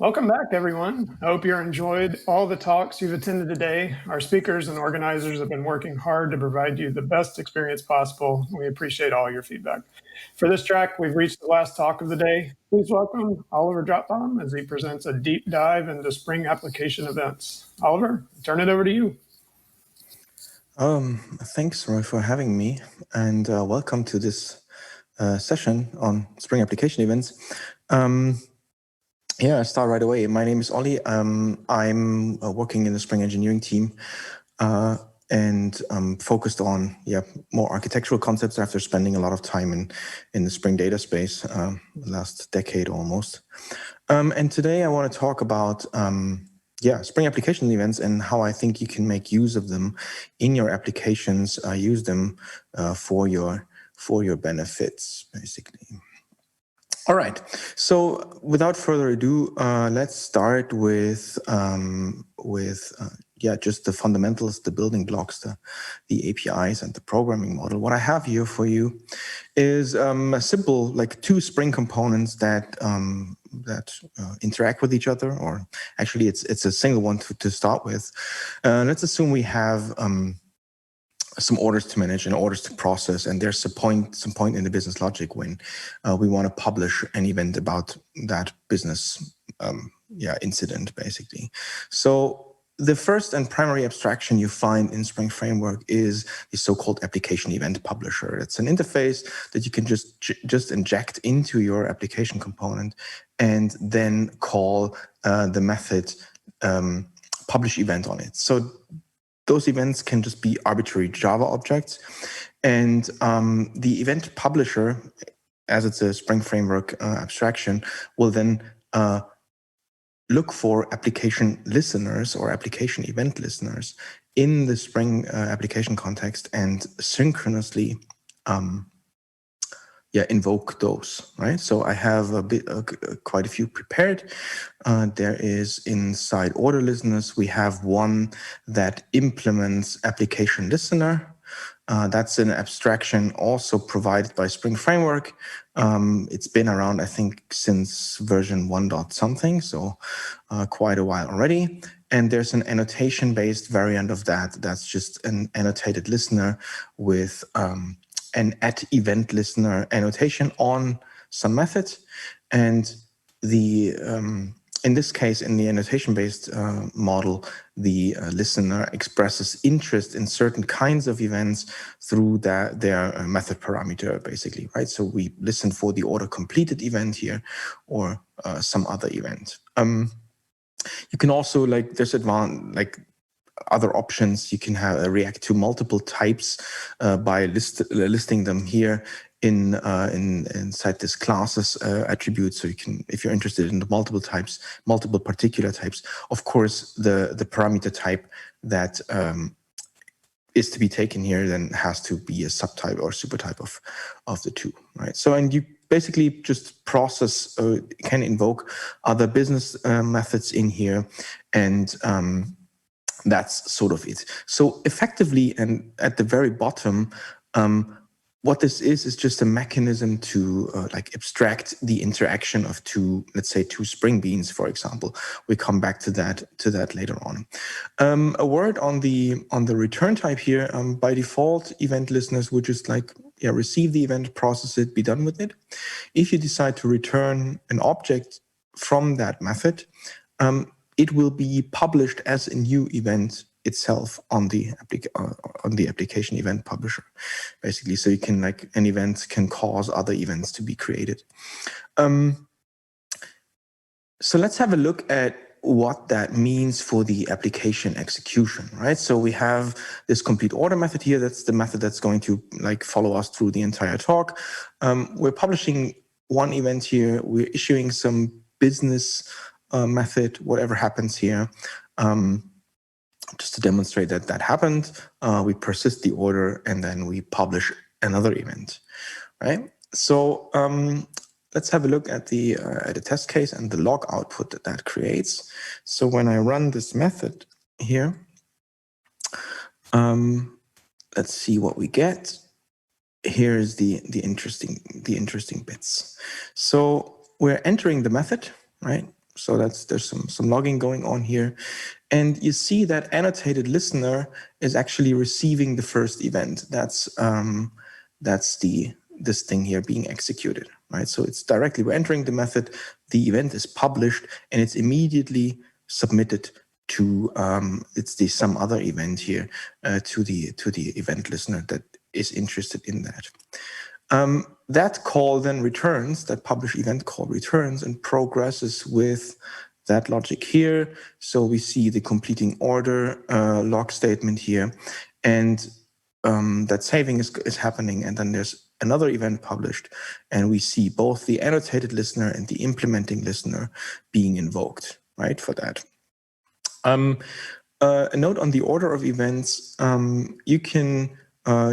Welcome back, everyone. I hope you enjoyed all the talks you've attended today. Our speakers and organizers have been working hard to provide you the best experience possible. We appreciate all your feedback. For this track, we've reached the last talk of the day. Please welcome Oliver Drotbohm as he presents a deep dive into Spring application events. Oliver, I turn it over to you. Thanks, Roy, for having me, and welcome to this session on Spring application events. Yeah, I'll start right away. My name is Ollie. I'm working in the Spring engineering team and focused on more architectural concepts after spending a lot of time in the Spring data space, the last decade almost. And today I want to talk about Spring application events and how I think you can make use of them in your applications, use them for your benefits, basically. All right, so without further ado, let's start with just the fundamentals, the building blocks, the APIs and the programming model. What I have here for you is a simple, like two Spring components that interact with each other, or actually it's a single one to start with. Let's assume we have some orders to manage and orders to process, and there's some point in the business logic when we want to publish an event about that business incident, basically. So the first and primary abstraction you find in Spring Framework is the so-called application event publisher. It's an interface that you can just inject into your application component and then call the method publish event on it. So those events can just be arbitrary Java objects. And the event publisher, as it's a Spring Framework abstraction, will then look for application listeners or application event listeners in the Spring application context and synchronously invoke those, right? So I have quite a few prepared. There is inside order listeners, we have one that implements application listener. That's an abstraction also provided by Spring Framework. It's been around, I think, since version 1 dot something, so quite a while already. And there's an annotation-based variant of that. That's just an annotated listener with an @event listener annotation on some method, and the in this case, in the annotation-based model, the listener expresses interest in certain kinds of events through their method parameter, basically, right? So we listen for the order completed event here, or some other event. You can also, there's other options. You can react to multiple types by listing them here inside this classes attribute. So you can, if you're interested in the multiple types, multiple particular types, of course, the parameter type that is to be taken here then has to be a subtype or supertype of the two, right? So, and you basically just process, can invoke other business methods in here, and that's sort of it. So effectively, and at the very bottom, what this is just a mechanism to abstract the interaction of two, let's say, two Spring beans, for example. We come back to that later on. A word on the return type here. By default, event listeners would just receive the event, process it, be done with it. If you decide to return an object from that method, it will be published as a new event itself on the application event publisher, basically. So you can, an event can cause other events to be created. So let's have a look at what that means for the application execution, right? So we have this complete order method here. That's the method that's going to follow us through the entire talk. We're publishing one event here. We're issuing some business method, whatever happens here. Just to demonstrate that happened, we persist the order and then we publish another event, right? So let's have a look at the test case and the log output that creates. So when I run this method here, let's see what we get. Here's the interesting bits. So we're entering the method, right? So there's some logging going on here. And you see that annotated listener is actually receiving the first event. That's this thing here being executed, right? So it's directly, we're entering the method, the event is published, and it's immediately submitted to some other event here to the event listener that is interested in that. That call then returns, that publish event call returns and progresses with that logic here. So we see the completing order log statement here, and that saving is happening, and then there's another event published, and we see both the annotated listener and the implementing listener being invoked, right, for that. A note on the order of events, you can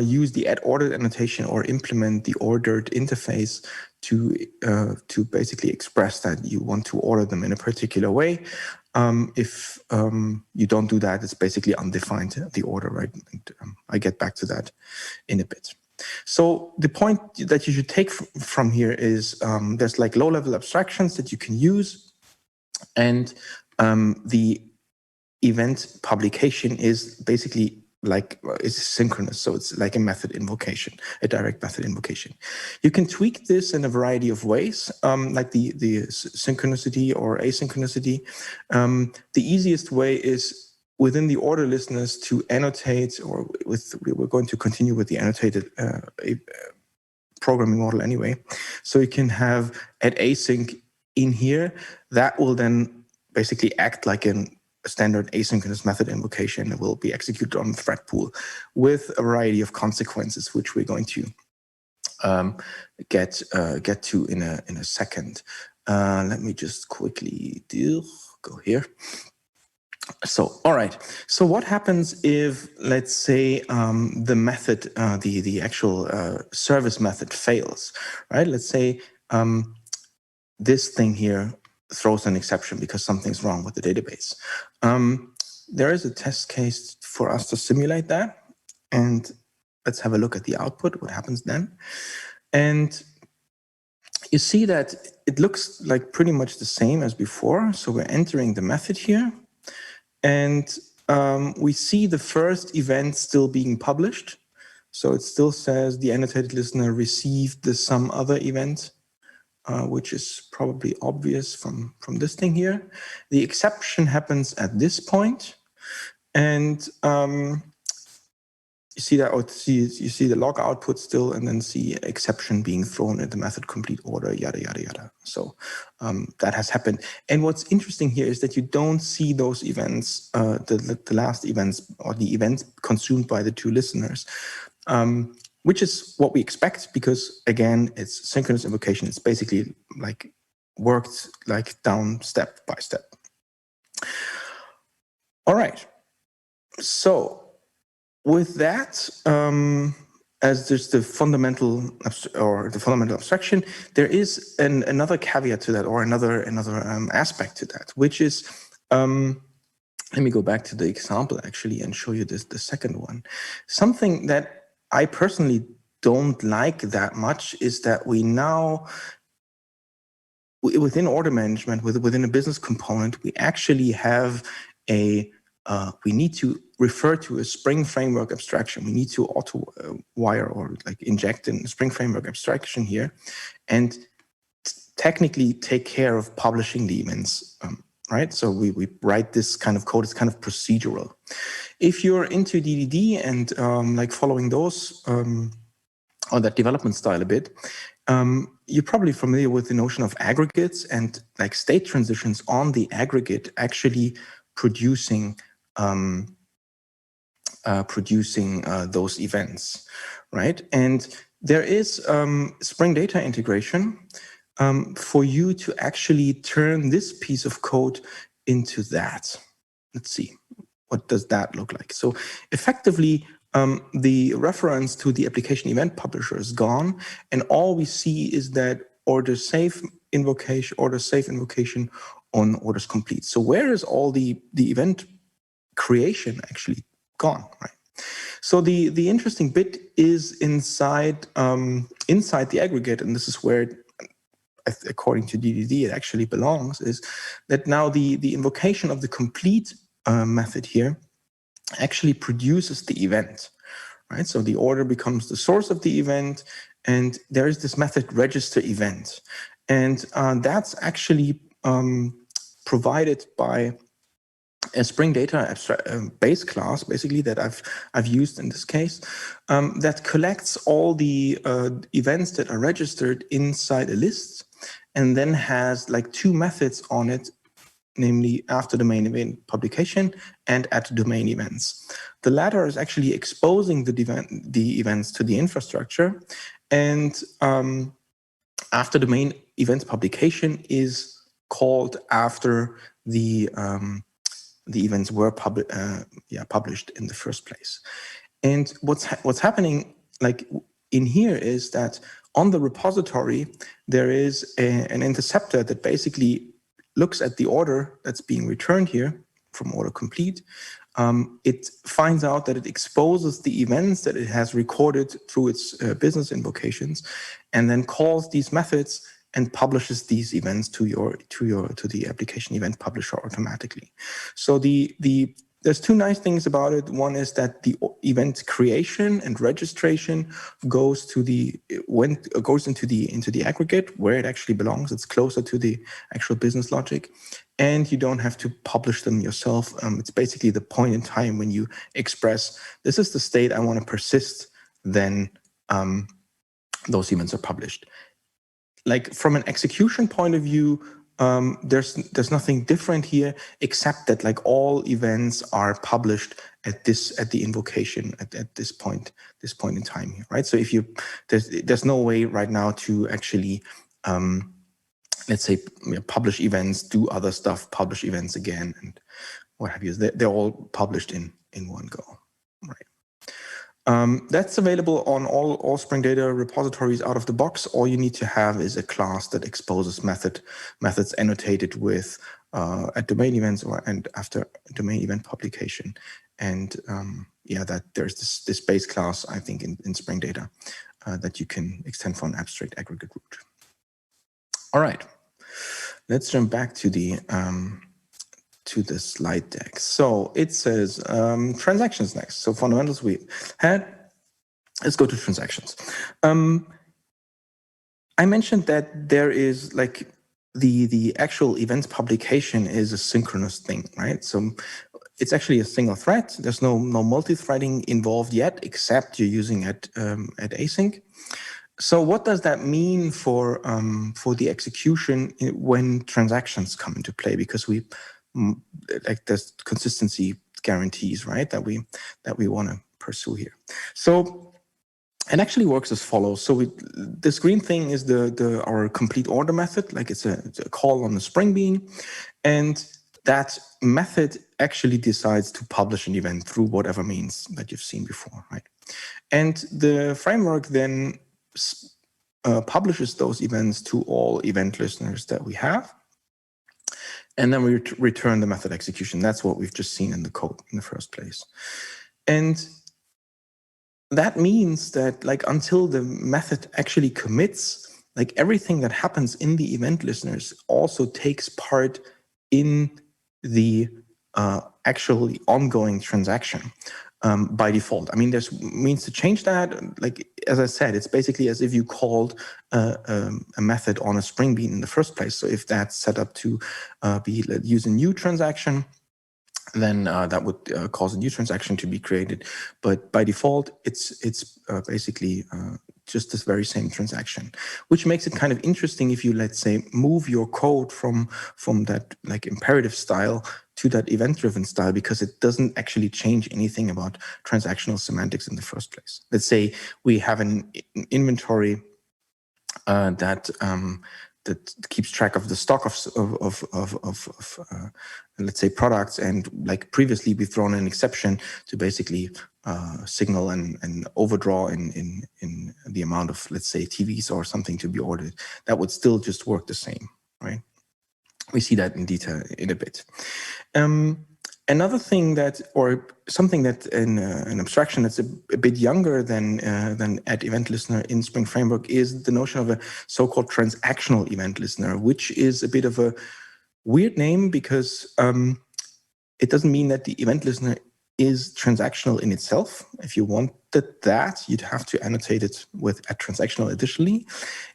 use the add ordered annotation or implement the ordered interface to basically express that you want to order them in a particular way. If you don't do that, it's basically undefined, the order, right? And, I get back to that in a bit. So the point that you should take from here is there's like low-level abstractions that you can use, and the event publication is basically like it's synchronous, so it's like a method invocation, a direct method invocation. You can tweak this in a variety of ways, like the synchronicity or asynchronicity. The easiest way is within the order listeners to annotate, or we're going to continue with the annotated programming model anyway. So you can have add async in here. That will then basically act like a standard asynchronous method invocation that will be executed on the thread pool with a variety of consequences, which we're going to get to in a second. Let me just quickly go here. So, all right. So what happens if, let's say, the method, the actual service method fails, right? Let's say this thing here throws an exception because something's wrong with the database. There is a test case for us to simulate that. And let's have a look at the output, what happens then. And you see that it looks like pretty much the same as before. So we're entering the method here. And we see the first event still being published. So it still says the annotated listener received the some other event, which is probably obvious from this thing here. The exception happens at this point, and you see that, you see the log output still, and then see exception being thrown at the method complete order, yada, yada, yada. So that has happened. And what's interesting here is that you don't see those events, the last events, or the events consumed by the two listeners, which is what we expect, because again, it's synchronous invocation. It's basically like worked like down step by step. All right. So with that, as there's the fundamental abstraction, there is another caveat to that, or another aspect to that, which is, let me go back to the example actually and show you the second one. Something that I personally don't like that much is that we now, within order management, within a business component, we actually have we need to refer to a Spring Framework abstraction. We need to auto-wire or like inject in Spring Framework abstraction here, and technically take care of publishing the events, right? So we write this kind of code. It's kind of procedural. If you're into DDD and like following those, or that development style a bit, you're probably familiar with the notion of aggregates and like state transitions on the aggregate actually producing those events, right? And there is Spring Data integration for you to actually turn this piece of code into that. Let's see, what does that look like? So effectively, the reference to the application event publisher is gone, and all we see is that order save invocation on orders complete. So where is all the event creation actually gone, right? So the interesting bit is inside the aggregate, and this is where according to DDD it actually belongs, is that now the invocation of the complete method here actually produces the event, right? So the order becomes the source of the event, and there is this method register event. And that's actually provided by a Spring Data base class, basically, that I've used in this case, that collects all the events that are registered inside a list, and then has like two methods on it, namely after domain event publication and at domain events. The latter is actually exposing the events to the infrastructure, and after domain events publication is called after the events were published in the first place. And what's happening like in here is that on the repository there is an interceptor that basically looks at the order that's being returned here from order complete. It finds out that it exposes the events that it has recorded through its business invocations, and then calls these methods and publishes these events to the application event publisher automatically. So there's two nice things about it. One is that the event creation and registration goes into the aggregate where it actually belongs. It's closer to the actual business logic, and you don't have to publish them yourself. It's basically the point in time when you express, this is the state I want to persist, then those events are published. Like from an execution point of view, there's nothing different here except that like all events are published at the invocation at this point in time here, right? So if there's no way right now to actually let's say publish events, do other stuff, publish events again, and what have you. They're all published in one go, right? That's available on all Spring Data repositories out of the box. All you need to have is a class that exposes methods annotated with at domain events and after domain event publication. And that there's this base class, I think, in Spring Data that you can extend for an abstract aggregate root. All right, let's jump back to the slide deck. So it says transactions next. So fundamentals we had. Let's go to transactions. I mentioned that there is like the actual events publication is a synchronous thing, right? So it's actually a single thread. There's no multi-threading involved yet, except you're using at async. So what does that mean for the execution when transactions come into play? Because we like there's consistency guarantees, right? That we want to pursue here. So it actually works as follows. So this green thing is our complete order method. Like it's a call on the Spring Bean, and that method actually decides to publish an event through whatever means that you've seen before, right? And the framework then publishes those events to all event listeners that we have. And then we return the method execution. That's what we've just seen in the code in the first place. And that means that like until the method actually commits, like everything that happens in the event listeners also takes part in the actually ongoing transaction. By default. I mean, there's means to change that. Like, as I said, it's basically as if you called a method on a Spring Bean in the first place. So if that's set up to use a new transaction, then that would cause a new transaction to be created. But by default, it's basically just this very same transaction, which makes it kind of interesting if you, let's say, move your code from that like imperative style to that event-driven style, because it doesn't actually change anything about transactional semantics in the first place. Let's say we have an inventory that keeps track of the stock of let's say products, and like previously we've thrown an exception to basically signal an overdraw in the amount of, let's say, TVs or something to be ordered. That would still just work the same, right? We see that in detail in a bit. And Another thing that, or something that in an abstraction that's a bit younger than at event listener in Spring Framework is the notion of a so-called transactional event listener, which is a bit of a weird name because it doesn't mean that the event listener is transactional in itself. If you wanted that, you'd have to annotate it with a transactional additionally.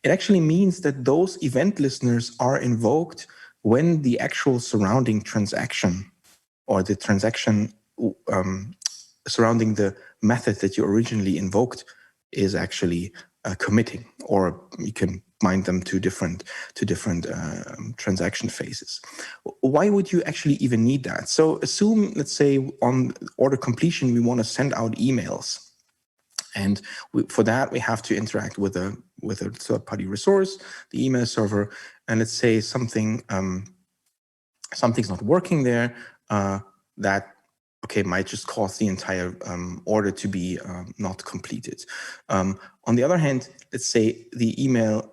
It actually means that those event listeners are invoked when the actual surrounding transaction or the transaction surrounding the method that you originally invoked is actually committing, or you can bind them to different transaction phases. Why would you actually even need that? So assume, let's say, on order completion, we want to send out emails. And for that, we have to interact with a third-party resource, the email server, and let's say something's not working there. That might just cause the entire order to be not completed. On the other hand, let's say the email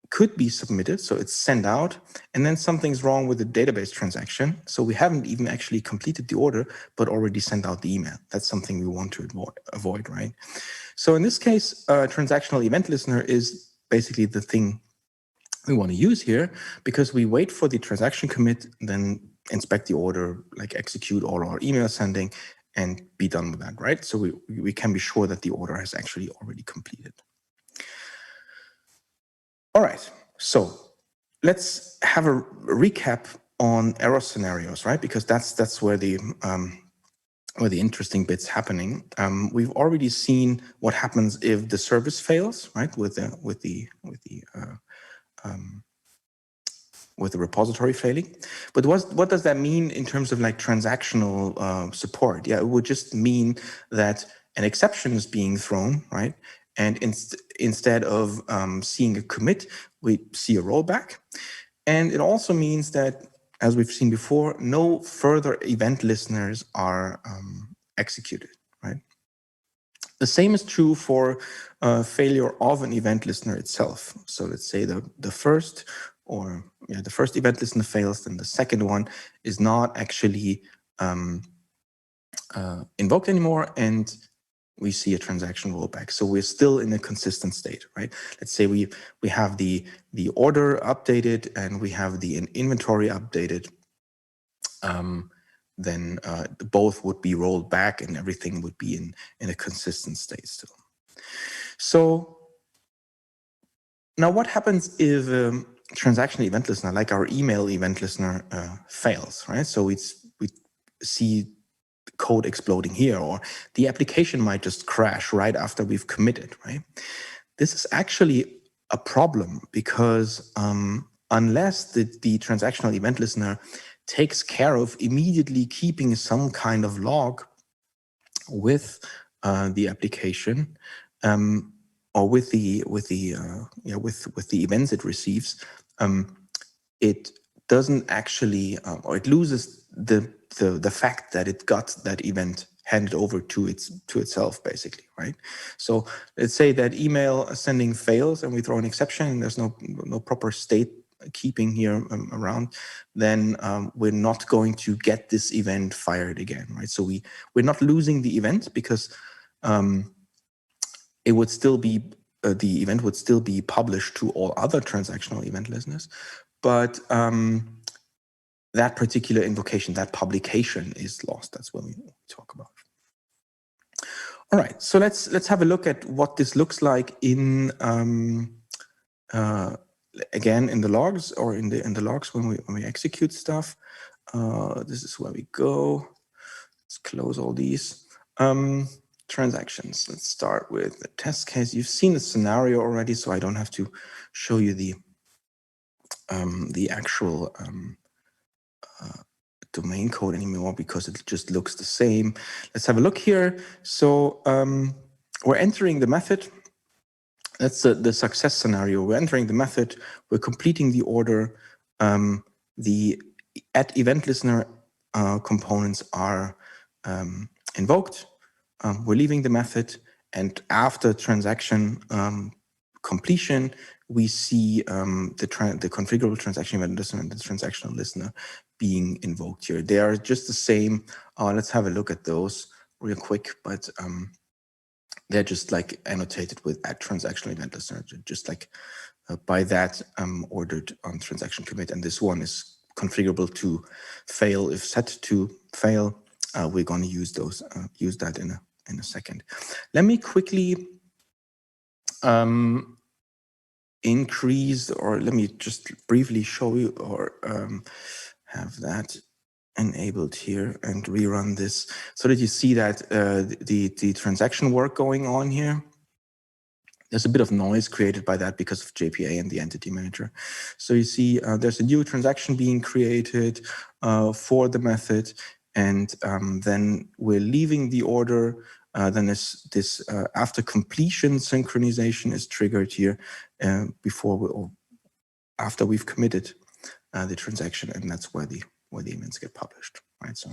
could be submitted, so it's sent out, and then something's wrong with the database transaction. So we haven't even actually completed the order, but already sent out the email. That's something we want to avoid, right? So in this case, transactional event listener is basically the thing we want to use here, because we wait for the transaction commit, then inspect the order, like execute all our email sending, and be done with that, right? So we can be sure that the order has actually already completed. All right, so let's have a recap on error scenarios, right? Because that's where the interesting bit's happening. We've already seen what happens if the service fails, right? With the repository failing. But what does that mean in terms of like transactional support? Yeah, it would just mean that an exception is being thrown, right? And instead of seeing a commit, we see a rollback. And it also means that, as we've seen before, no further event listeners are executed, right? The same is true for failure of an event listener itself. So let's say the first event listener fails, then the second one is not actually invoked anymore, and we see a transaction rollback. So we're still in a consistent state, right? Let's say we have the order updated and we have the inventory updated. Then both would be rolled back and everything would be in a consistent state still. So now what happens if transactional event listener, like our email event listener, fails, right? So we see code exploding here, or the application might just crash right after we've committed, right? This is actually a problem because unless the transactional event listener takes care of immediately keeping some kind of log with the application or with the events it receives, it doesn't actually, or it loses the fact that it got that event handed over to itself, basically, right? So let's say that email sending fails and we throw an exception and there's no proper state keeping here around, then we're not going to get this event fired again, right? So we're not losing the event because it would still be the event would still be published to all other transactional event listeners, but that particular invocation, that publication is lost. That's what we talk about. All right, so let's have a look at what this looks like in again in the logs, or in the logs when we execute stuff. This is where we go. Let's close all these transactions. Let's start with the test case. You've seen the scenario already, so I don't have to show you the actual domain code anymore because it just looks the same. Let's have a look here. So we're entering the method. That's the success scenario. We're entering the method. We're completing the order. The at event listener components are invoked. We're leaving the method, and after transaction completion, we see the configurable transaction event listener and the transactional listener being invoked here. They are just the same. Let's have a look at those real quick, but they're just like annotated with at transactional event listener, just like by that ordered on transaction commit. And this one is configurable to fail if set to fail. We're going to use those, use that in a second. Let me quickly increase, or let me just briefly show you, or have that enabled here and rerun this so that you see that the transaction work going on here. There's a bit of noise created by that because of JPA and the entity manager. So you see there's a new transaction being created for the method, and then we're leaving the order. Then this after completion synchronization is triggered here after we've committed the transaction, and that's where the events get published, right? So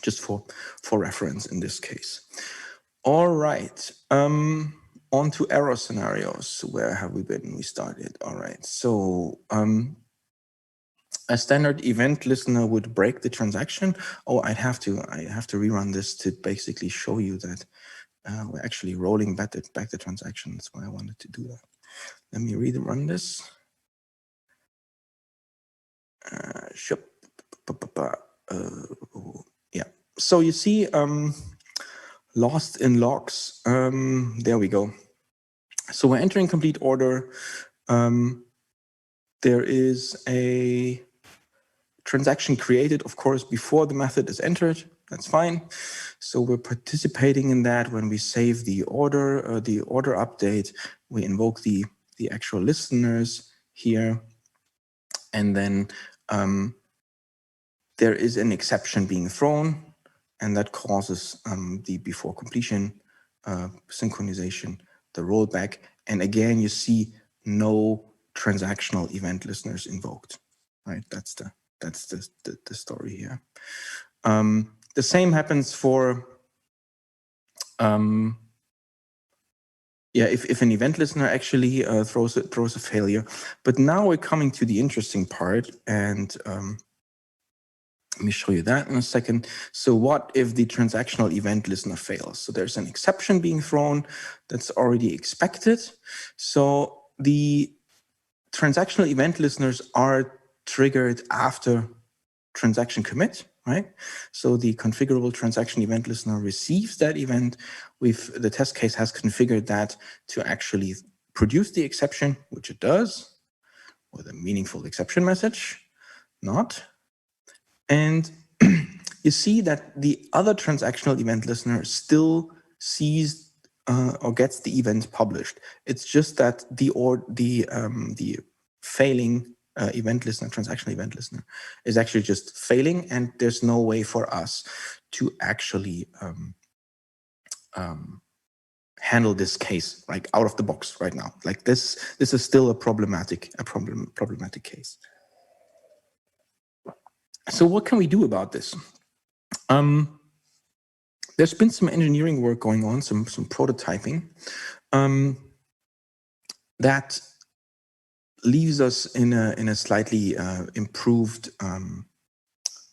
just for reference in this case. All right, on to error scenarios. Where have we been? We started. All right, so a standard event listener would break the transaction. Oh, I have to rerun this to basically show you that we're actually rolling back the transaction. That's why I wanted to do that. Let me rerun this. Yeah. So you see, lost in logs. There we go. So we're entering complete order. There is a transaction created, of course, before the method is entered. That's fine. So we're participating in that. When we save the order update, we invoke the actual listeners here, and then there is an exception being thrown, and that causes the before completion synchronization, the rollback. And again, you see no transactional event listeners invoked, right? That's the story here. The same happens for if an event listener actually throws a failure. But now we're coming to the interesting part, and let me show you that in a second. So what if the transactional event listener fails? So there's an exception being thrown that's already expected. So the transactional event listeners are triggered after transaction commit, right? So the configurable transaction event listener receives that event. The test case has configured that to actually produce the exception, which it does, with a meaningful exception message, not. And you see that the other transactional event listener still sees or gets the event published. It's just that the failing event listener, transactional event listener, is actually just failing, and there's no way for us to actually handle this case like out of the box right now. Like this is still a problematic case. So what can we do about this? There's been some engineering work going on, some prototyping that leaves us in a slightly improved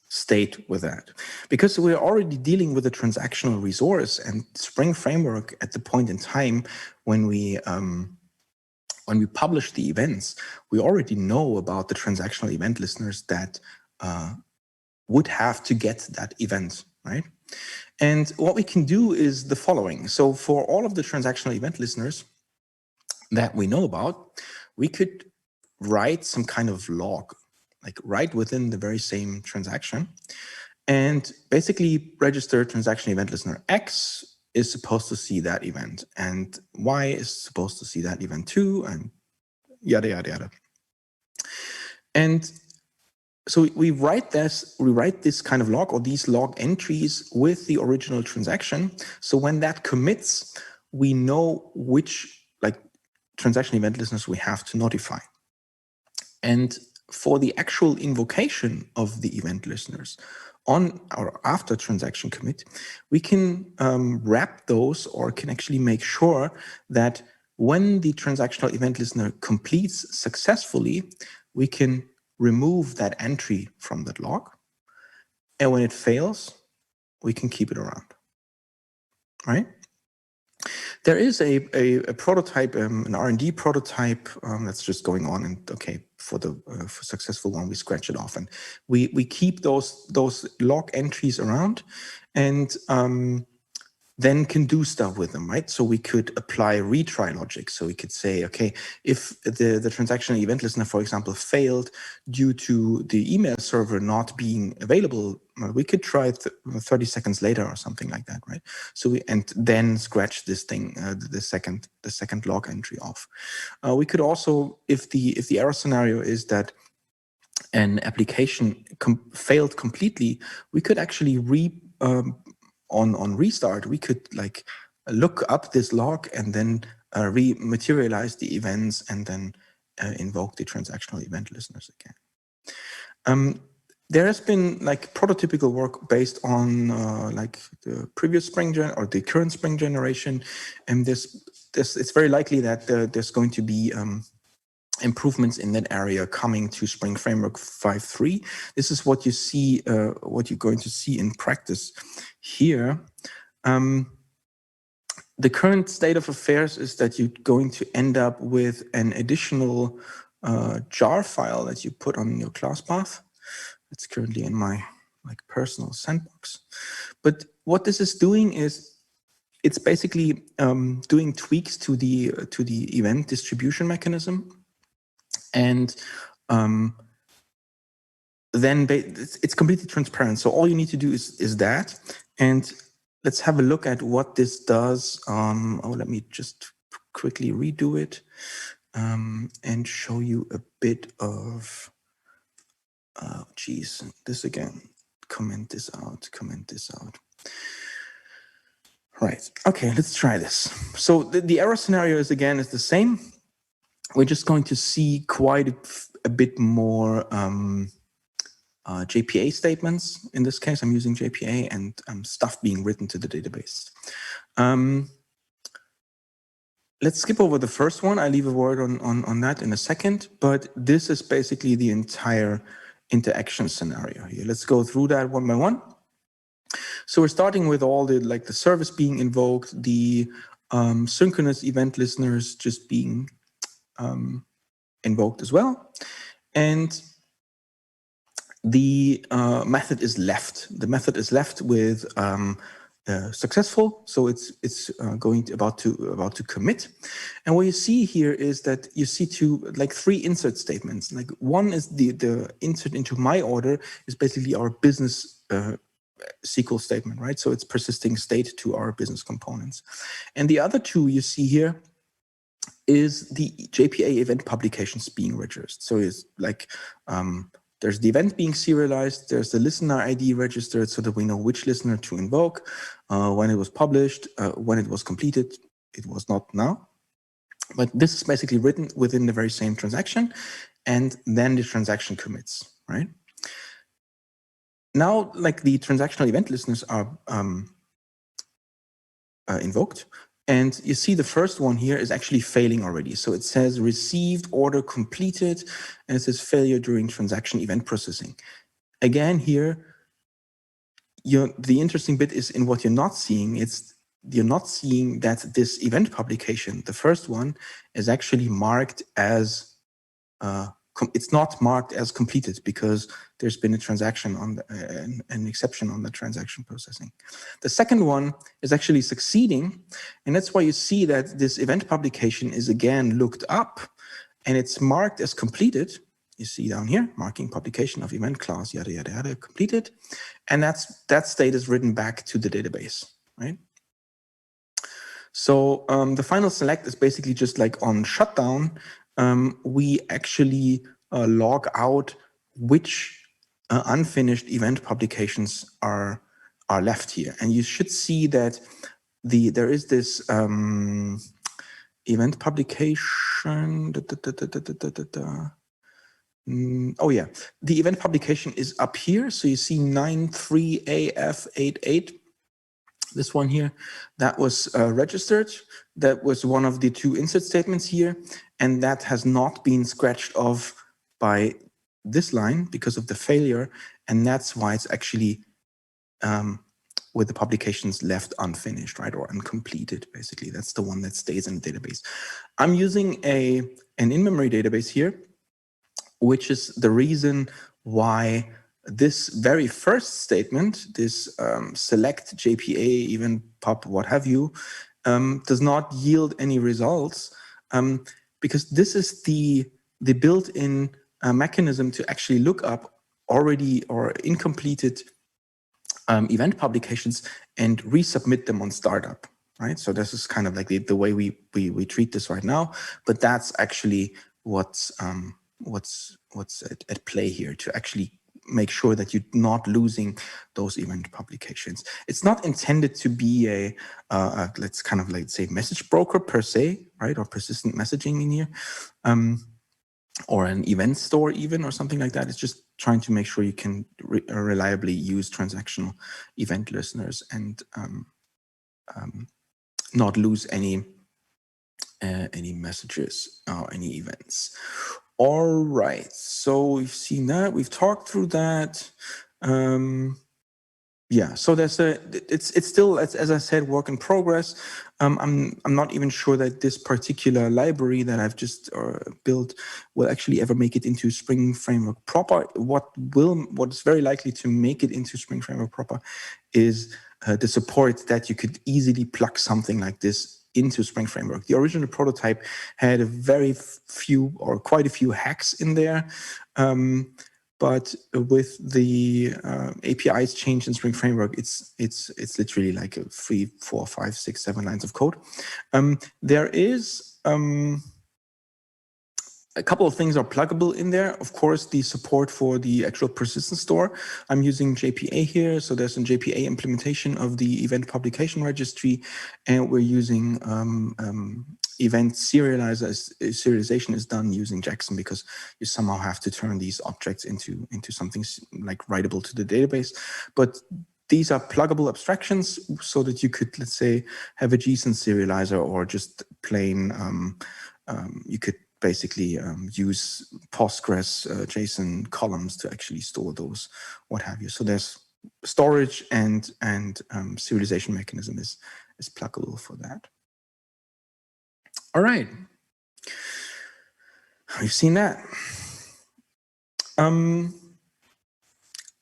state with that, because we're already dealing with a transactional resource, and Spring Framework at the point in time when we publish the events, we already know about the transactional event listeners that would have to get that event, right? And what we can do is the following. So for all of the transactional event listeners that we know about, we could write some kind of log, like right within the very same transaction, and basically register transaction event listener X is supposed to see that event, and Y is supposed to see that event too, and yada, yada, yada. And so we write this kind of log, or these log entries, with the original transaction. So when that commits, we know which transaction event listeners we have to notify. And for the actual invocation of the event listeners on or after transaction commit, we can wrap those, or can actually make sure that when the transactional event listener completes successfully, we can remove that entry from that log. And when it fails, we can keep it around, right? There is a prototype, an R&D prototype that's just going on, and okay, for the for successful one, we scratch it off, and we keep those log entries around, and then can do stuff with them, right? So we could apply retry logic. So we could say, okay, if the transactional event listener, for example, failed due to the email server not being available, we could try 30 seconds later or something like that, right? So and then scratch this thing, the second log entry off. We could also, if the error scenario is that an application failed completely, we could actually on restart, we could like look up this log and then rematerialize the events and then invoke the transactional event listeners again. There has been like prototypical work based on like the previous Spring or the current Spring generation, and it's very likely that there's going to be improvements in that area coming to Spring Framework 5.3. This is what you see, what you're going to see in practice here. The current state of affairs is that you're going to end up with an additional jar file that you put on your class path. It's currently in my like personal sandbox. But what this is doing is it's basically doing tweaks to the event distribution mechanism. And then it's completely transparent. So all you need to do is that. And let's have a look at what this does. Let me just quickly redo it and show you a bit of, geez, this again. Comment this out. Right. Okay, let's try this. So the error scenario is the same. We're just going to see quite a bit more JPA statements. In this case, I'm using JPA and stuff being written to the database. Let's skip over the first one. I leave a word on that in a second, but this is basically the entire interaction scenario here. Let's go through that one by one. So we're starting with all the service being invoked, the synchronous event listeners just being invoked as well, and the method is left. The method is left with successful, so it's about to commit. And what you see here is that you see three insert statements. Like one is the insert into my order is basically our business SQL statement, right? So it's persisting state to our business components. And the other two you see here is the JPA event publications being registered. So it's like there's the event being serialized, there's the listener ID registered so that we know which listener to invoke, when it was published, when it was completed. It was not now. But this is basically written within the very same transaction, and then the transaction commits, right? Now, like the transactional event listeners are invoked. And you see the first one here is actually failing already. So it says received order completed, and it says failure during transaction event processing. Again, here, the interesting bit is in what you're not seeing. You're not seeing that this event publication, the first one, is actually marked as it's not marked as completed because there's been a transaction on an exception on the transaction processing. The second one is actually succeeding, and that's why you see that this event publication is again looked up, and it's marked as completed. You see down here, marking publication of event class, yada, yada, yada, completed. And that state is written back to the database, right? So the final select is basically just like on shutdown, we actually log out which unfinished event publications are left here. And you should see that there is this event publication. Oh yeah, the event publication is up here. So you see 93AF88. This one here, that was registered. That was one of the two insert statements here, and that has not been scratched off by this line because of the failure, and that's why it's actually with the publications left unfinished, right, or uncompleted, basically. That's the one that stays in the database. I'm using an in-memory database here, which is the reason why this very first statement, this select JPA, even pub, what have you, does not yield any results, because this is the built-in mechanism to actually look up already or incompleted event publications and resubmit them on startup, right? So this is kind of like the way we treat this right now, but that's actually what's at play here, to actually make sure that you're not losing those event publications. It's not intended to be a let's kind of like say message broker per se, right, or persistent messaging in here, or an event store even, or something like that. It's just trying to make sure you can reliably use transactional event listeners and not lose any messages or any events. All right, so we've seen that, we've talked through that. Yeah, so there's it's still, as I said, work in progress. I'm not even sure that this particular library that I've just built will actually ever make it into Spring Framework proper. What is very likely to make it into Spring Framework proper is the support that you could easily plug something like this into Spring Framework. The original prototype had a very few or quite a few hacks in there. But with the APIs changed in Spring Framework, it's literally like 3, 4, 5, 6, 7 lines of code. There is a couple of things are pluggable in there. Of course, the support for the actual persistence store. I'm using JPA here, so there's a JPA implementation of the event publication registry, and we're using event serialization is done using Jackson, because you somehow have to turn these objects into something like writable to the database. But these are pluggable abstractions, so that you could, let's say, have a JSON serializer, or just plain, you could basically use Postgres JSON columns to actually store those, what have you. So there's storage and serialization mechanism is pluggable for that. All right, we've seen that.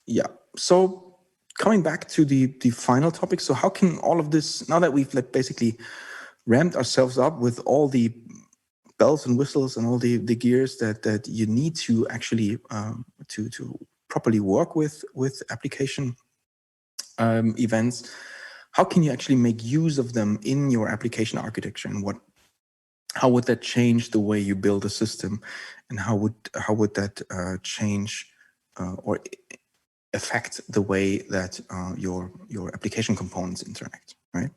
Yeah, so coming back to the final topic. So how can all of this, now that we've basically ramped ourselves up with all the bells and whistles and all the gears that you need to actually to properly work with application events, how can you actually make use of them in your application architecture, and how would that change the way you build a system, and how would that change or affect the way that your application components interact, right?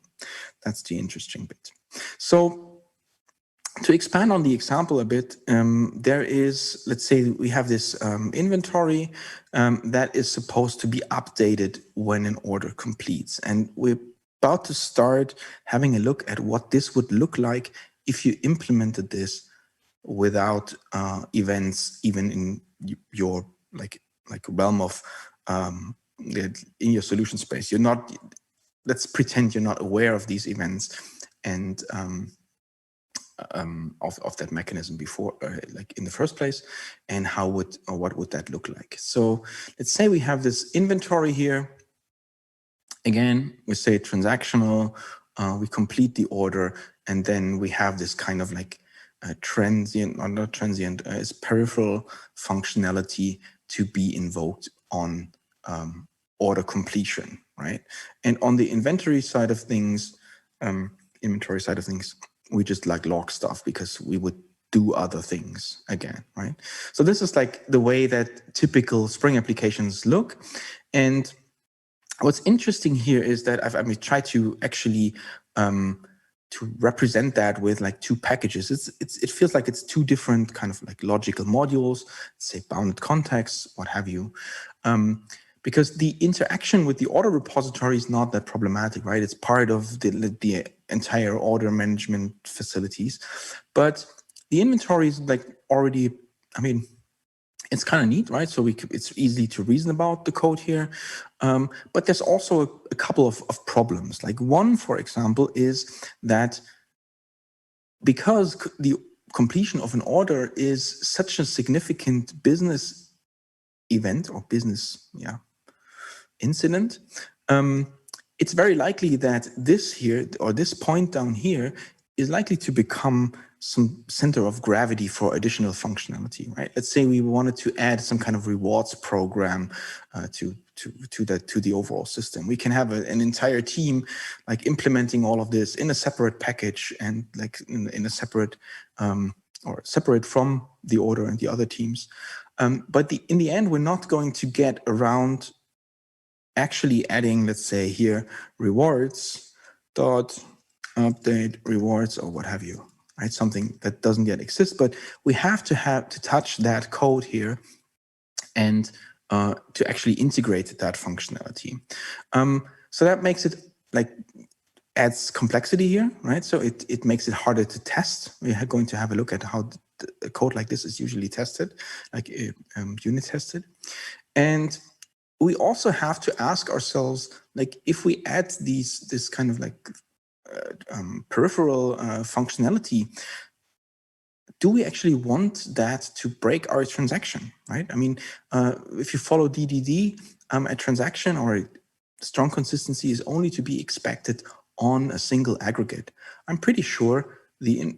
That's the interesting bit. So to expand on the example a bit, there is, let's say we have this inventory that is supposed to be updated when an order completes. And we're about to start having a look at what this would look like if you implemented this without events, even in your like realm of in your solution space. You're not, let's pretend you're not aware of these events and of that mechanism before, like in the first place, and what would that look like? So let's say we have this inventory here. Again, we say transactional, we complete the order, and then we have this kind of like transient, or not transient, is peripheral functionality to be invoked on order completion, right? And on the inventory side of things, we just like log stuff because we would do other things again, right? So this is like the way that typical Spring applications look. And what's interesting here is that I've tried to actually to represent that with like two packages. It feels like it's two different kind of like logical modules, say bounded contexts, what have you. because the interaction with the order repository is not that problematic, right? It's part of the entire order management facilities, but the inventory is like already, I mean, it's kind of neat, right? So it's easy to reason about the code here. But there's also a couple of problems. Like one, for example, is that because the completion of an order is such a significant business event or business incident, it's very likely that this here or this point down here is likely to become some center of gravity for additional functionality, right? Let's say we wanted to add some kind of rewards program to the overall system. We can have an entire team like implementing all of this in a separate package and like in a separate or separate from the order and the other teams. But in the end, we're not going to get around actually adding, let's say here, rewards dot update rewards or what have you, right? Something that doesn't yet exist, but we have to touch that code here and to actually integrate that functionality. So that makes it like adds complexity here, right? So it makes it harder to test. We're going to have a look at how a code like this is usually tested, like unit tested. And we also have to ask ourselves, like, if we add this kind of like peripheral functionality, do we actually want that to break our transaction, right? I mean, if you follow DDD, a transaction or a strong consistency is only to be expected on a single aggregate. I'm pretty sure the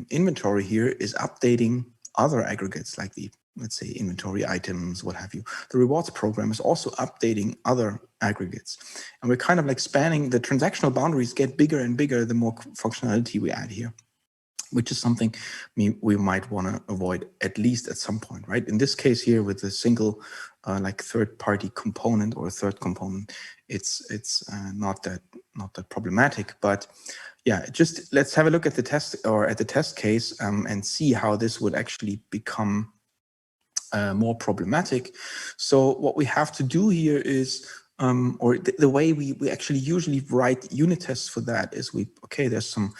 inventory here is updating other aggregates like the, let's say, inventory items, what have you. The rewards program is also updating other aggregates. And we're kind of like spanning the transactional boundaries get bigger and bigger the more functionality we add here, which is something we might want to avoid at least at some point, right? In this case here with a single like third-party component or a third component, it's not that problematic. But yeah, just let's have a look at the test or at the test case and see how this would actually become more problematic. So what we have to do here is, or the way we actually usually write unit tests for that is there's some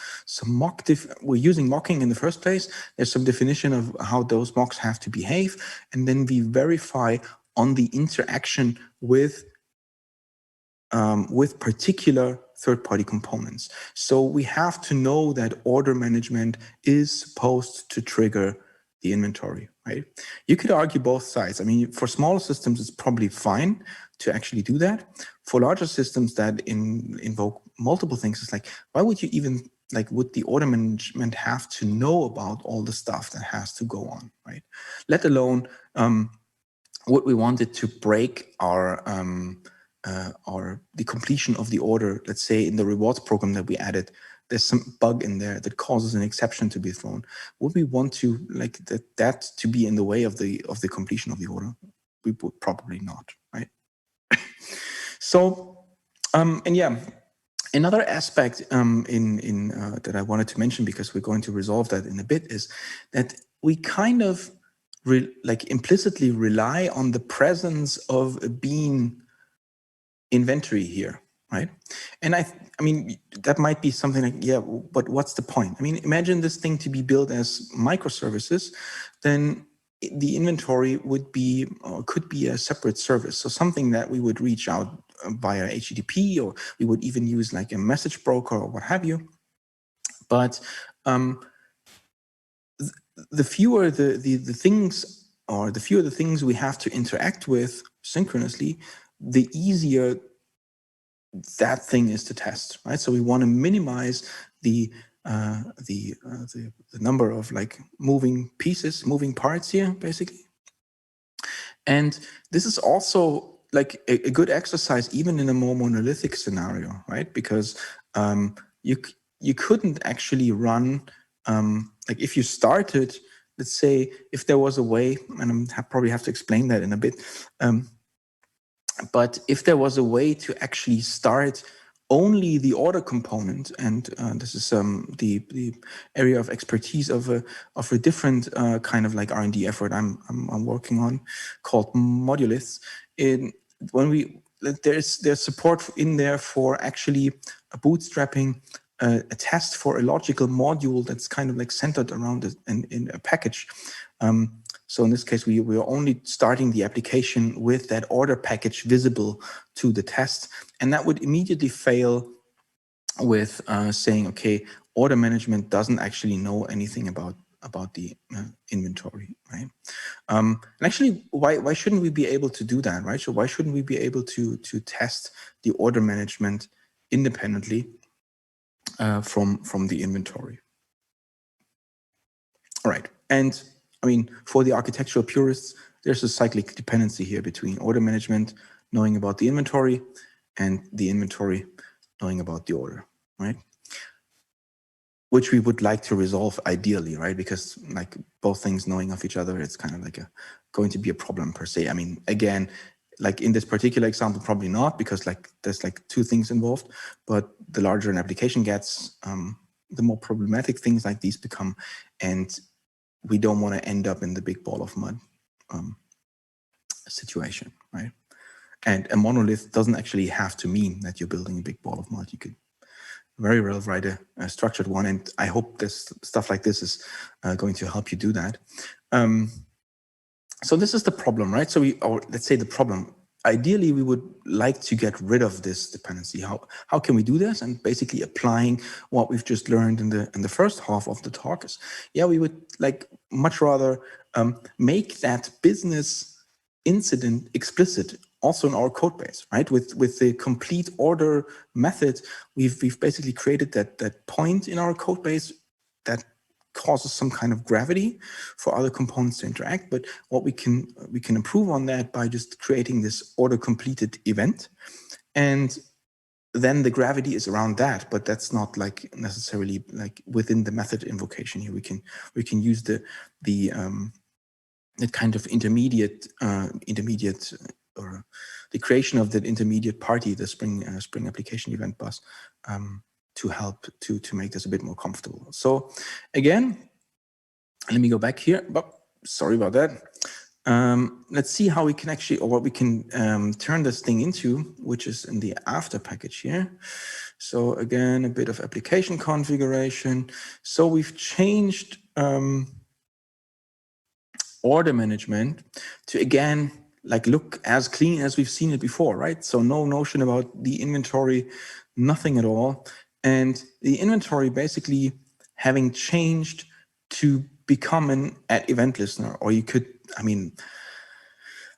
mock we're using mocking in the first place. There's some definition of how those mocks have to behave, and then we verify on the interaction with particular third-party components. So we have to know that order management is supposed to trigger the inventory, right? You could argue both sides. I mean, for smaller systems, it's probably fine to actually do that. For larger systems that invoke multiple things, it's like, why would you even, like, would the order management have to know about all the stuff that has to go on, right? Let alone what we wanted to break our the completion of the order. Let's say in the rewards program that we added, there's some bug in there that causes an exception to be thrown. Would we want to like that to be in the way of the completion of the order? We would probably not, right? So, and yeah, another aspect that I wanted to mention, because we're going to resolve that in a bit, is that we kind of implicitly rely on the presence of a bean inventory here, right? And I mean, that might be something like, yeah, but what's the point? I mean, imagine this thing to be built as microservices, then the inventory would be, or could be, a separate service. So something that we would reach out via HTTP, or we would even use like a message broker or what have you. But the fewer the things, or the fewer the things we have to interact with synchronously, the easier that thing is to test, right? So we want to minimize the number of like moving pieces, moving parts here, basically. And this is also like a good exercise, even in a more monolithic scenario, right? Because you couldn't actually run like if you started, let's say, if there was a way, and I probably have to explain that in a bit. But if there was a way to actually start only the order component, and this is the area of expertise of a different kind of like R&D effort I'm working on, called monoliths. there's support in there for actually bootstrapping a test for a logical module that's kind of like centered around it in a package. So in this case, we are only starting the application with that order package visible to the test, and that would immediately fail with saying, okay, order management doesn't actually know anything about the inventory, right? And actually, why shouldn't we be able to do that, right? So why shouldn't we be able to test the order management independently from the inventory? All right, and I mean, for the architectural purists, there's a cyclic dependency here between order management knowing about the inventory and the inventory knowing about the order, right? Which we would like to resolve ideally, right? Because like both things knowing of each other, it's kind of like going to be a problem per se. I mean, again, like in this particular example, probably not, because like there's like two things involved, but the larger an application gets, the more problematic things like these become, and we don't want to end up in the big ball of mud situation, right? And a monolith doesn't actually have to mean that you're building a big ball of mud. You could very well write a structured one, and I hope this stuff like this is going to help you do that. So this is the problem, right? So or let's say the problem. Ideally, we would like to get rid of this dependency. How can we do this? And basically applying what we've just learned in the first half of the talk is, yeah, we would like much rather make that business incident explicit also in our code base, right? With the complete order method, we've basically created that point in our code base that causes some kind of gravity for other components to interact. But what we can improve on that by just creating this order completed event, and then the gravity is around that. But that's not like necessarily like within the method invocation here. We can use the kind of intermediate or the creation of that intermediate party, the Spring application event bus, to help to make this a bit more comfortable. So again, let me go back here. But sorry about that. Let's see how we can actually, or what we can turn this thing into, which is in the after package here. So again, a bit of application configuration. So we've changed order management to, again, like look as clean as we've seen it before, right? So no notion about the inventory, nothing at all. And the inventory basically having changed to become an event listener, or you could, I mean,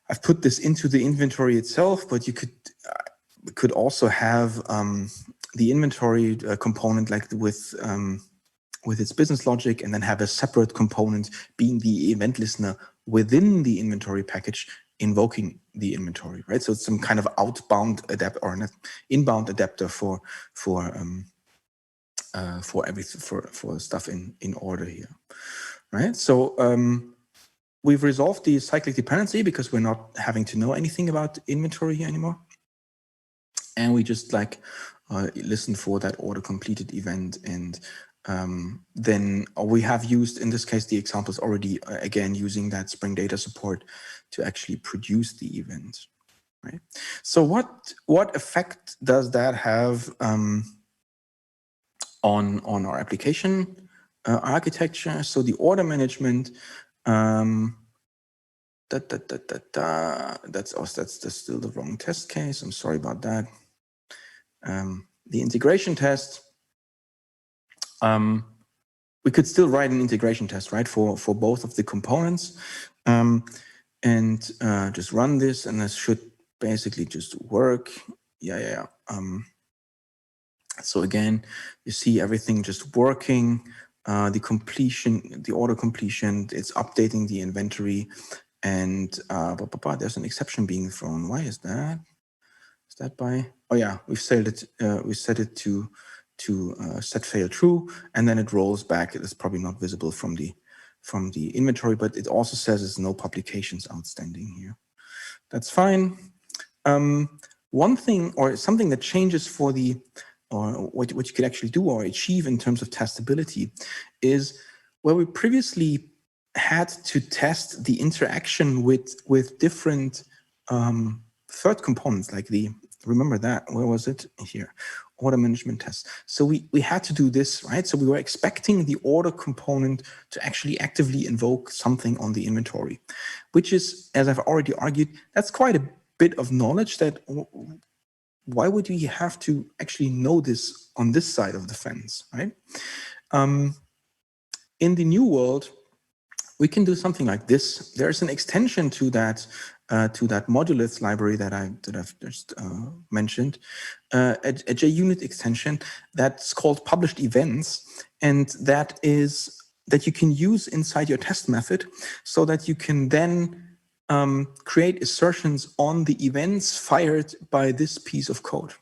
I've put this into the inventory itself, but you could also have the inventory component like with its business logic, and then have a separate component being the event listener within the inventory package invoking the inventory, right? So it's some kind of outbound adapter or an inbound adapter for stuff in order here, right? So we've resolved the cyclic dependency because we're not having to know anything about inventory here anymore, and we just like listen for that order completed event. And then we have used, in this case, the examples already, again, using that Spring Data support to actually produce the event, right? So what effect does that have on our application architecture? So the order management, that's still the wrong test case. I'm sorry about that. The integration test, we could still write an integration test, right, for both of the components, and just run this, and this should basically just work. So again, you see everything just working. The completion, the order completion, it's updating the inventory, and there's an exception being thrown. Why is that? Is that by? Oh yeah, we've set it. We set it to set fail true, and then it rolls back. It is probably not visible from the inventory, but it also says there's no publications outstanding here. That's fine. One thing, or something that changes for the, or what you could actually do or achieve in terms of testability, is where we previously had to test the interaction with different third components, like remember that, where was it? Here, order management test. So we had to do this, right? So we were expecting the order component to actually actively invoke something on the inventory, which is, as I've already argued, that's quite a bit of knowledge that why would we have to actually know this on this side of the fence, right? In the new world, we can do something like this. There's an extension to that monolith library that I've just mentioned, a JUnit extension that's called published events, and that you can use inside your test method, so that you can then create assertions on the events fired by this piece of code.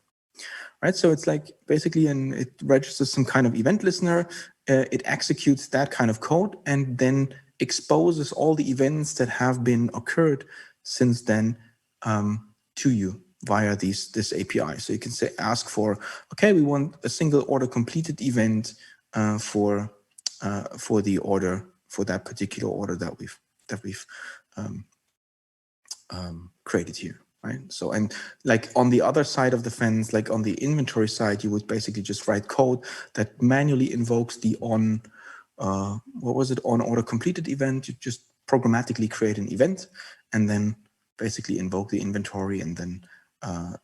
Right, so it's like basically it registers some kind of event listener, it executes that kind of code, and then exposes all the events that have been occurred since then to you via this API. So you can ask for, okay, we want a single order completed event for the order, for that particular order that we've created here. Right. So, and like on the other side of the fence, like on the inventory side, you would basically just write code that manually invokes the on order completed event. You just programmatically create an event and then basically invoke the inventory and then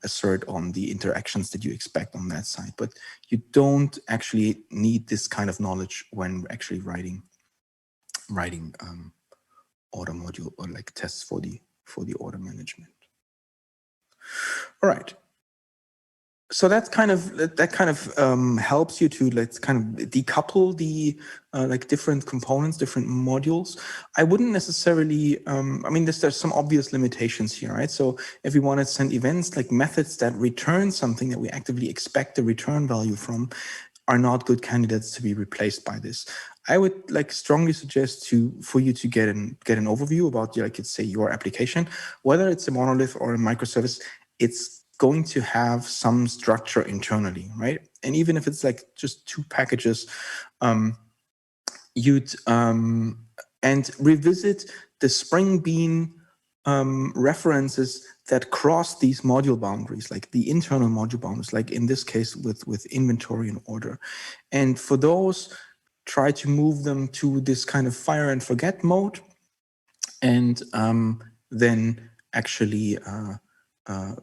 assert on the interactions that you expect on that side. But you don't actually need this kind of knowledge when actually writing order module or like tests for the order management. All right. So that kind of helps you to let's kind of decouple the like different components, different modules. I wouldn't necessarily. I mean, there's some obvious limitations here, right? So if we want to send events, like methods that return something that we actively expect a return value from, are not good candidates to be replaced by this. I would like strongly suggest for you to get an overview about, like, let's say, your application, whether it's a monolith or a microservice. It's going to have some structure internally, right? And even if it's like just two packages, you'd and revisit the Spring Bean references that cross these module boundaries, like the internal module boundaries, like in this case with inventory and order. And for those, try to move them to this kind of fire and forget mode, and then actually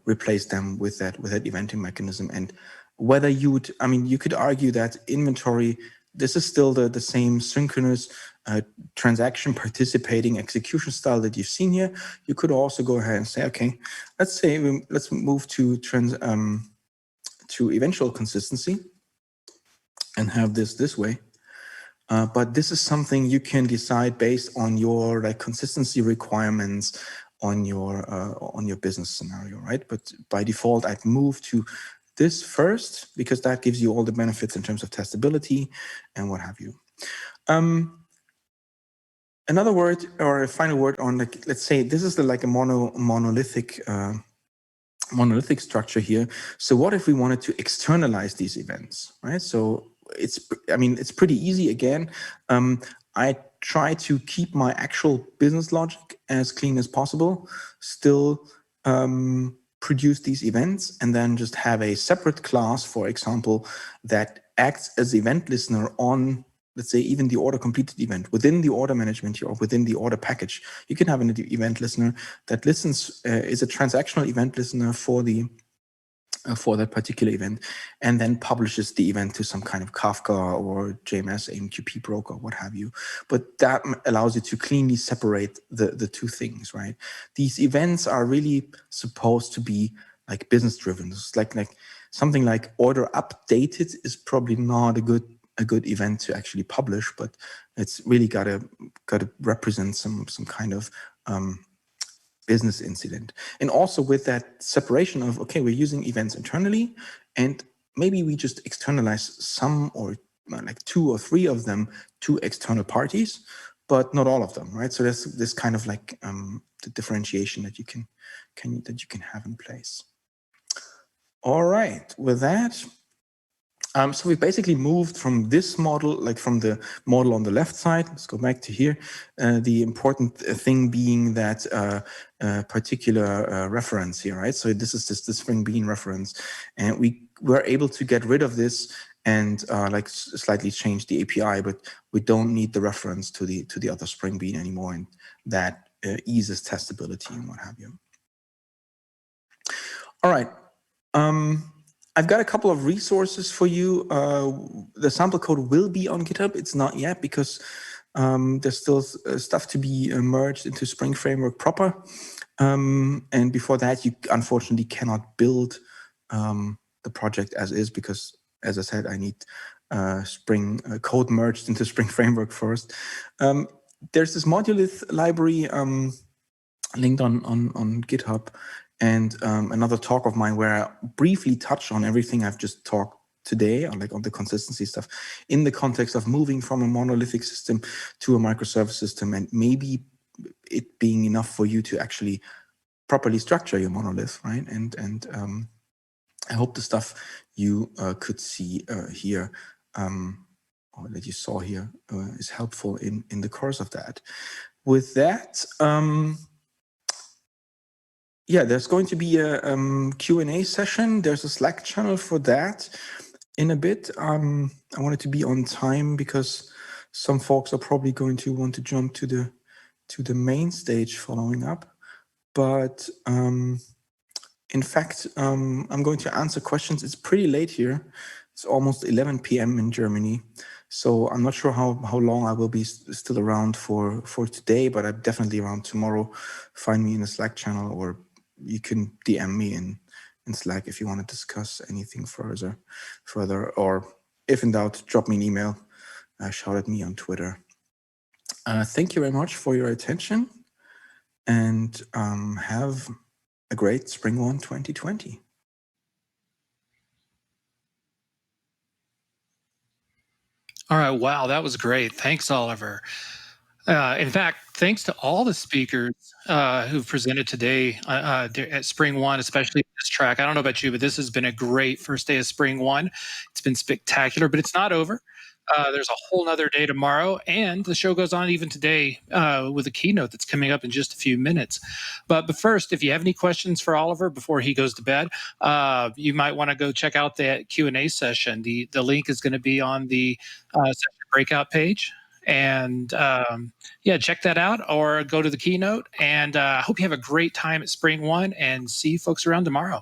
replace them with that eventing mechanism. And whether you could argue that inventory, this is still the same synchronous transaction participating execution style that you've seen here. You could also go ahead and say, okay, let's move to eventual consistency and have this way. But this is something you can decide based on your like consistency requirements on your business scenario, right? But by default, I'd move to this first because that gives you all the benefits in terms of testability and what have you. Another word or a final word on, like, let's say this is like a monolithic structure here. So what if we wanted to externalize these events, right? So it's pretty easy. Again, I try to keep my actual business logic as clean as possible, still produce these events, and then just have a separate class, for example, that acts as event listener on, let's say, even the order completed event within the order management here or within the order package. You can have an event listener that listens, is a transactional event listener for that particular event, and then publishes the event to some kind of Kafka or JMS AMQP broker, what have you. But that allows you to cleanly separate the two things, right? These events are really supposed to be like business driven. It's like something like order updated is probably not a good event to actually publish, but it's really gotta represent some kind of business incident. And also with that separation of, okay, we're using events internally, and maybe we just externalize some or like 2 or 3 of them to external parties, but not all of them, right? So there's this kind of like the differentiation that you can have in place. All right, with that, So we basically moved from this model, like from the model on the left side. Let's go back to here. The important thing being that particular reference here, right? So this is just the Spring Bean reference, and we were able to get rid of this and like slightly change the API, but we don't need the reference to the other Spring Bean anymore, and that eases testability and what have you. All right. I've got a couple of resources for you. The sample code will be on GitHub. It's not yet because there's still stuff to be merged into Spring Framework proper. And before that, you unfortunately cannot build the project as is because, as I said, I need Spring code merged into Spring Framework first. There's this monolithic library linked on GitHub. And another talk of mine where I briefly touch on everything I've just talked today, on the consistency stuff, in the context of moving from a monolithic system to a microservice system, and maybe it being enough for you to actually properly structure your monolith, right? And I hope the stuff you could see here, or that you saw here, is helpful in the course of that. With that. Yeah, there's going to be a Q&A session. There's a Slack channel for that in a bit. I wanted to be on time because some folks are probably going to want to jump to the main stage following up. But in fact, I'm going to answer questions. It's pretty late here. It's almost 11 p.m. in Germany. So I'm not sure how long I will be still around for today, but I'm definitely around tomorrow. Find me in the Slack channel, or you can DM me in Slack if you want to discuss anything further, or if in doubt, drop me an email, shout at me on Twitter. Thank you very much for your attention, and have a great SpringOne 2020. All right, wow, that was great. Thanks, Oliver. In fact, thanks to all the speakers who've presented today at SpringOne, especially this track. I don't know about you, but this has been a great first day of SpringOne. It's been spectacular, but it's not over. There's a whole nother day tomorrow, and the show goes on even today with a keynote that's coming up in just a few minutes. But first, if you have any questions for Oliver before he goes to bed, you might want to go check out that Q&A session. The link is going to be on the session breakout page. And yeah, check that out or go to the keynote. And I hope you have a great time at SpringOne, and see you folks around tomorrow.